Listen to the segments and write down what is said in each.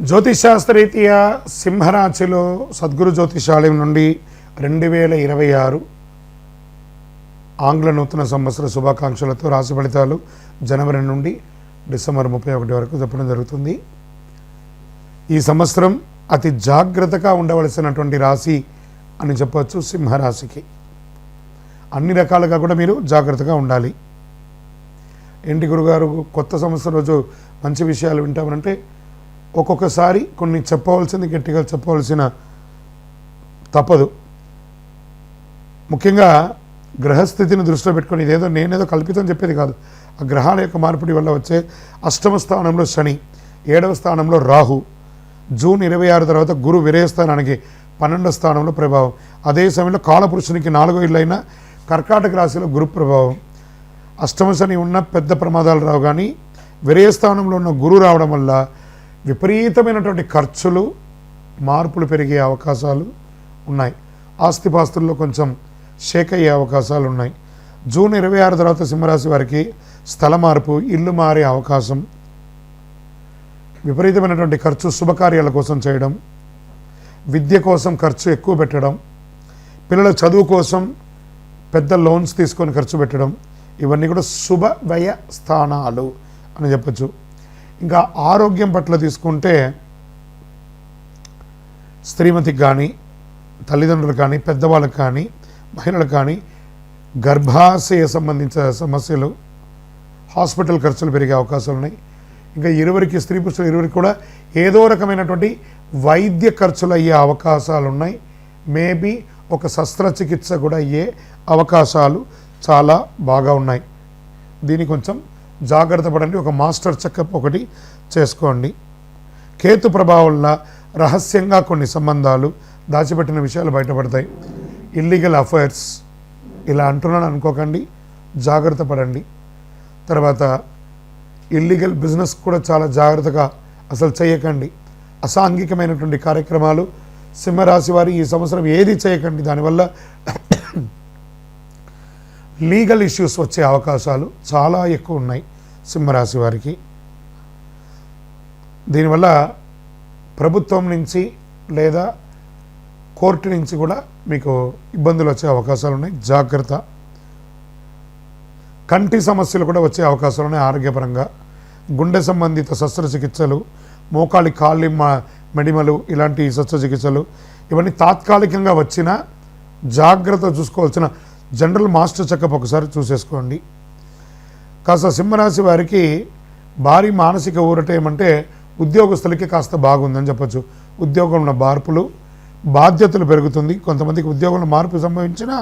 జ్యోతిషాస్త్రరీత్యా సింహరాశిలో సద్గురు జ్యోతిషాలయం నుండి 2026 ఆంగ్ల నూతన సంవత్సర శుభాకాంక్షలతో రాశి ఫలితాలు జనవరి నుండి డిసెంబర్ 31 వరకు చెప్పడం జరుగుతుంది. ఈ సంవత్సరం అతి జాగ్రత్తగా ఉండవలసినటువంటి రాశి అని చెప్పవచ్చు సింహరాశికి. అన్ని రకాలుగా కూడా మీరు జాగ్రత్తగా ఉండాలి. ఏంటి గురుగారు కొత్త సంవత్సరం రోజు మంచి విషయాలు వింటామనంటే ఒక్కొక్కసారి కొన్ని చెప్పవలసింది గట్టిగా చెప్పవలసిన తప్పదు. ముఖ్యంగా గ్రహస్థితిని దృష్టిలో పెట్టుకొని ఇదేదో నేనేదో కల్పితం చెప్పేది కాదు. ఆ గ్రహాల యొక్క మార్పిడి వల్ల వచ్చే అష్టమ స్థానంలో శని, 7వ స్థానంలో రాహు, జూన్ 26 తర్వాత గురు విరయస్థానానికి 12వ స్థానంలో ప్రభావం, అదే సమయంలో కాలపురుషునికి 4వ ఇల్లైన కర్కాటక రాశిలో గురు ప్రభావం. అష్టమ శని ఉన్న పెద్ద ప్రమాదాలు రావు, కానీ విరయస్థానంలో ఉన్న గురు రావడం వల్ల విపరీతమైనటువంటి ఖర్చులు, మార్పులు పెరిగే అవకాశాలు ఉన్నాయి. ఆస్తిపాస్తుల్లో కొంచెం షేక్ అయ్యే అవకాశాలు ఉన్నాయి. జూన్ 26 తర్వాత సింహరాశి వారికి స్థల మార్పు, ఇల్లు మారే అవకాశం, విపరీతమైనటువంటి ఖర్చు శుభకార్యాల కోసం చేయడం, విద్య కోసం ఖర్చు ఎక్కువ పెట్టడం, పిల్లల చదువు కోసం పెద్ద లోన్స్ తీసుకొని ఖర్చు పెట్టడం, ఇవన్నీ కూడా శుభ వ్యయ స్థానాలు అని చెప్పచ్చు. ఇంకా ఆరోగ్యం పట్ల తీసుకుంటే స్త్రీమతికి కానీ, తల్లిదండ్రులకు కానీ, పెద్దవాళ్ళకి కానీ, మహిళలకు కానీ గర్భాశయ సంబంధించిన సమస్యలు, హాస్పిటల్ ఖర్చులు పెరిగే అవకాశాలు ఉన్నాయి. ఇంకా స్త్రీ పురుషులు ఇరువురికి కూడా ఏదో రకమైనటువంటి వైద్య ఖర్చులు అయ్యే అవకాశాలు ఉన్నాయి. మేబీ ఒక శస్త్రచికిత్స కూడా అయ్యే అవకాశాలు చాలా బాగా ఉన్నాయి. దీన్ని కొంచెం జాగ్రత్త పడండి. ఒక మాస్టర్ చెకప్ ఒకటి చేసుకోండి. కేతు ప్రభావం వల్ల రహస్యంగా కొన్ని సంబంధాలు, దాచిపెట్టిన విషయాలు బయటపడతాయి. ఇల్లీగల్ అఫైర్స్ ఇలా అంటున్నాను అనుకోకండి, జాగ్రత్త పడండి. తర్వాత ఇల్లీగల్ బిజినెస్ కూడా చాలా జాగ్రత్తగా అసలు చేయకండి. అసాంఘికమైనటువంటి కార్యక్రమాలు సింహరాశి వారి ఈ సంవత్సరం ఏది చేయకండి. దానివల్ల లీగల్ ఇష్యూస్ వచ్చే అవకాశాలు చాలా ఎక్కువ ఉన్నాయి సింహరాశి వారికి. దీనివల్ల ప్రభుత్వం నుంచి లేదా కోర్టు నుంచి కూడా మీకు ఇబ్బందులు వచ్చే అవకాశాలు ఉన్నాయి, జాగ్రత్త. కంటి సమస్యలు కూడా వచ్చే అవకాశాలు ఉన్నాయి ఆరోగ్యపరంగా. గుండె సంబంధిత శస్త్రచికిత్సలు, మోకాలి కాళ్ళి మెడిమలు, ఇలాంటి శస్త్రచికిత్సలు ఇవన్నీ తాత్కాలికంగా వచ్చిన జాగ్రత్త చూసుకోవాల్సిన జనరల్ మాస్టర్ చెకప్ ఒకసారి చూసేసుకోండి. కాస్త సింహరాశి వారికి భారీ మానసిక ఊరట ఏమంటే ఉద్యోగస్తులకి కాస్త బాగుందని చెప్పచ్చు. ఉద్యోగంలో మార్పులు, బాధ్యతలు పెరుగుతుంది. కొంతమందికి ఉద్యోగంలో మార్పు సంభవించినా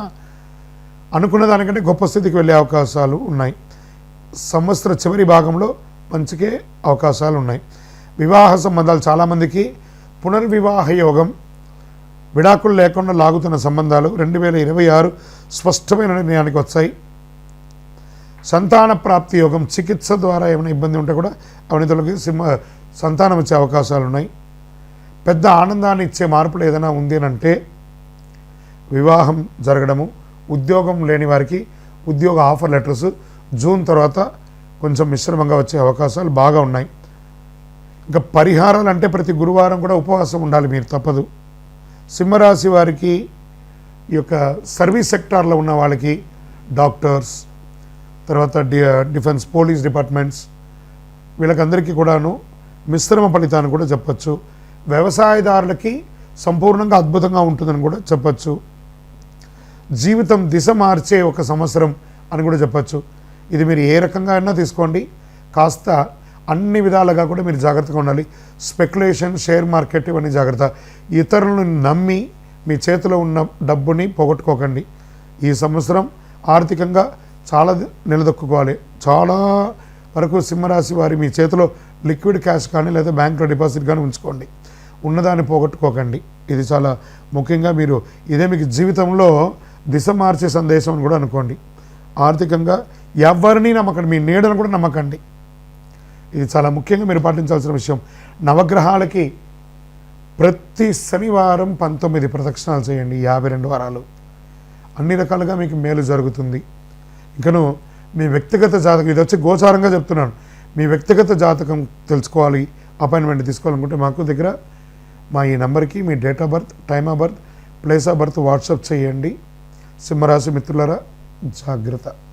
అనుకున్న దానికంటే గొప్ప స్థితికి వెళ్ళే అవకాశాలు ఉన్నాయి. సంవత్సర చివరి భాగంలో మంచికే అవకాశాలు ఉన్నాయి. వివాహ సంబంధాలు చాలామందికి పునర్వివాహ యోగం, విడాకులు లేకుండా లాగుతున్న సంబంధాలు 2026 స్పష్టమైన నిర్ణయానికి వచ్చాయి. సంతాన ప్రాప్తి యోగం, చికిత్స ద్వారా ఏమైనా ఇబ్బంది ఉంటే కూడా అవనితులకి సంతానం వచ్చే అవకాశాలు ఉన్నాయి. పెద్ద ఆనందాన్ని ఇచ్చే మార్పులు ఏదైనా ఉంది అని అంటే వివాహం జరగడము. ఉద్యోగం లేని వారికి ఉద్యోగ ఆఫర్ లెటర్స్ జూన్ తర్వాత కొంచెం మిశ్రమంగా వచ్చే అవకాశాలు బాగా ఉన్నాయి. ఇంకా పరిహారాలు అంటే ప్రతి గురువారం కూడా ఉపవాసం ఉండాలి మీరు, తప్పదు. సింహరాశి వారికి ఈ యొక్క సర్వీస్ సెక్టార్లో ఉన్న వాళ్ళకి, డాక్టర్స్, తర్వాత డిఫెన్స్, పోలీస్ డిపార్ట్మెంట్స్, వీళ్ళకందరికీ కూడాను మిశ్రమ ఫలితాన్ని కూడా చెప్పచ్చు. వ్యవసాయదారులకి సంపూర్ణంగా అద్భుతంగా ఉంటుందని కూడా చెప్పచ్చు. జీవితం దిశ మార్చే ఒక సంవత్సరం అని కూడా చెప్పచ్చు. ఇది మీరు ఏ రకంగా అయినా తీసుకోండి, కాస్త అన్ని విధాలుగా కూడా మీరు జాగ్రత్తగా ఉండాలి. స్పెక్యులేషన్, షేర్ మార్కెట్ ఇవన్నీ జాగ్రత్త. ఇతరులను నమ్మి మీ చేతిలో ఉన్న డబ్బుని పోగొట్టుకోకండి. ఈ సంవత్సరం ఆర్థికంగా చాలా నిలదొక్కుకోవాలి. చాలా వరకు సింహరాశి వారి మీ చేతిలో లిక్విడ్ క్యాష్ కానీ లేదా బ్యాంకులో డిపాజిట్ కానీ ఉంచుకోండి. ఉన్నదాన్ని పోగొట్టుకోకండి. ఇది చాలా ముఖ్యంగా మీరు ఇదే మీకు జీవితంలో దిశ మార్చే సందేశం అని కూడా అనుకోండి. ఆర్థికంగా ఎవరిని నమ్మకండి, మీ నీడను కూడా నమ్మకండి. ఇది చాలా ముఖ్యంగా మీరు పాటించాల్సిన విషయం. నవగ్రహాలకి ప్రతి శనివారం 19 ప్రదక్షిణాలు చేయండి, 52 వారాలు. అన్ని రకాలుగా మీకు మేలు జరుగుతుంది. ఇంకను మీ వ్యక్తిగత జాతకం, ఇది వచ్చి గోచారంగా చెప్తున్నాను, మీ వ్యక్తిగత జాతకం తెలుసుకోవాలి, అపాయింట్మెంట్ తీసుకోవాలనుకుంటే మాకు దగ్గర మా ఈ నెంబర్కి మీ date of birth, time of birth, place of birth WhatsApp చేయండి. సింహరాశి మిత్రులారా జాగ్రత్త.